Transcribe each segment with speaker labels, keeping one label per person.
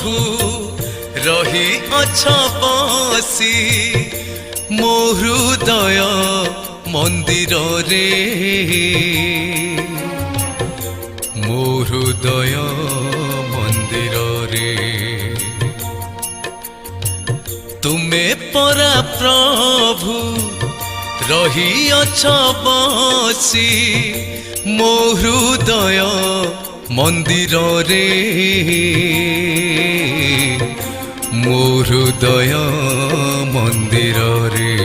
Speaker 1: प्रभु रही अछ बसी मो हृदय मंदिर रे मो हृदय मंदिर रे तुमे परा प्रभु रही अछ बसी मो हृदय मंदिर रे मो हृदय मंदिर रे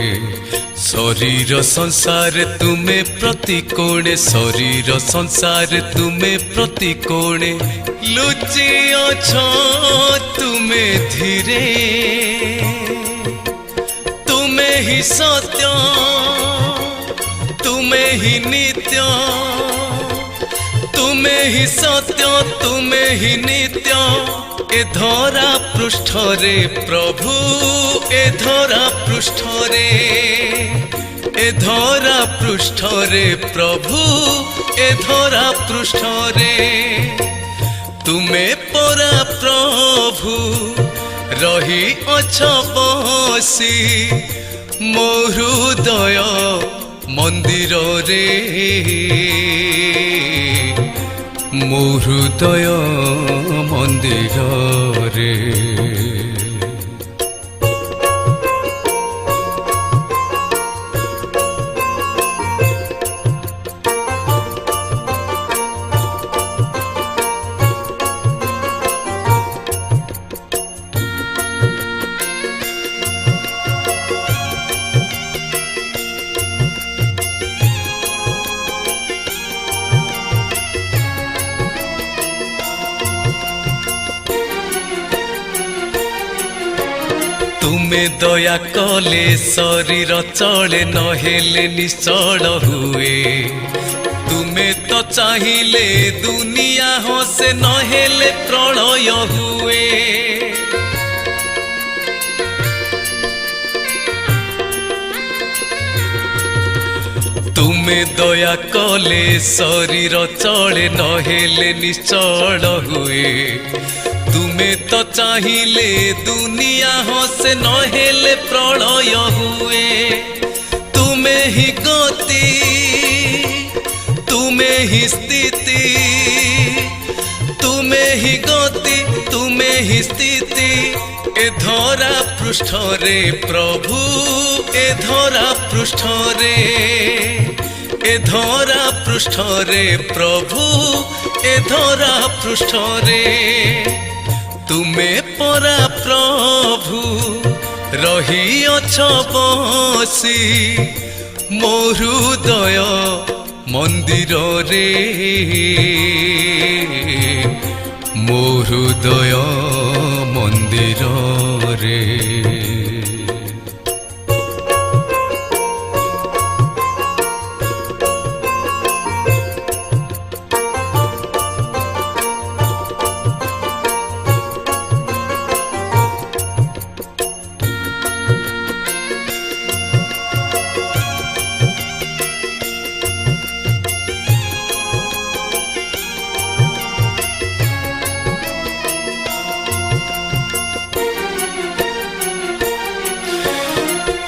Speaker 1: शरीर संसार तुमे प्रतिकोणे शरीर संसार तुमे प्रतिकोणे लुचि अछ तुमे धीरे तुमे ही सत्य तुमे ही नित्य तुमे ही सत्य तुमे ही नित्य ए धरा पृष्ठ रे प्रभु ए धरा पृष्ठ रे ए धरा पृष्ठ रे प्रभु ए धरा पृष्ठ रे तुमे परा प्रभु रही अछ बसी मो हृदय मंदिर रे मो हृदय मंदिर रे तुमे दया कले शरीर चले नहेले निश्चल हुए तुमे तो चाहिए दुनिया हसे नहेले प्रलय हुए तुमे दया कले शरीर चले नहेले निश्चल हुए तुमे तो चाहिए दुनिया हसे नहेले प्रलय हुए तुमे ही गति तुमे ही स्थिति तुमे ही गति तुमे ही स्थिति ए धरा पृष्ठ रे प्रभु ए धरा पृष्ठ रे ए धरा पृष्ठ रे प्रभु ए धरा पृष्ठ रे तुमे परा प्रभु रही अछ बसी मो हृदय मंदिर रे मो हृदय मंदिर रे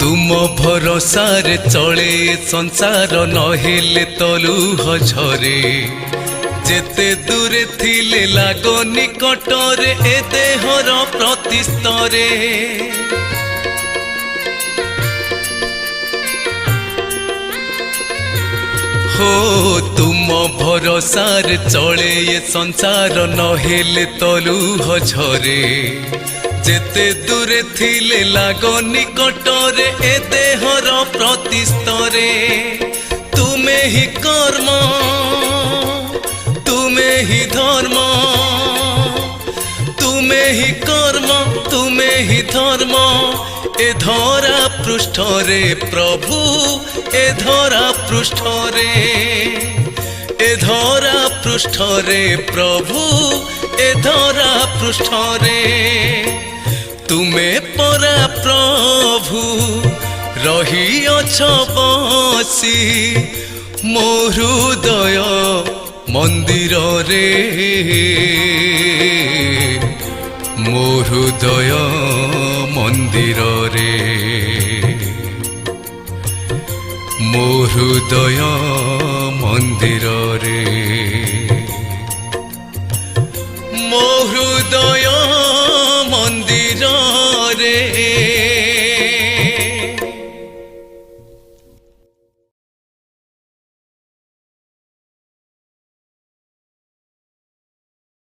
Speaker 1: तुम भरोसार चले संसार नहेले तलु हझरे जेते दूरे थिले लागो निकटरे ए देहर प्रतिस्तरे हो तुम भरोसार चले ये संसार नहेले तलु हझरे जेते दूरे थिले लागो निकटरे ए देहर प्रतिस्तरे तुमे ही कर्म तुमे ही धर्म तुमे ही कर्म तुमे ही धर्म ए धरा पृष्ठ रे प्रभु ए धरा पृष्ठ रे ए धरा पृष्ठ रे प्रभु ए धरा पृष्ठ रे तुमे परा प्रभु रही अछ बसी मो हृदय मंदिर रे मो ହୃଦୟ ମନ୍ଦିରରେ ମୋ ହୃଦୟ ମନ୍ଦିରରେ ମୋ ହୃଦୟ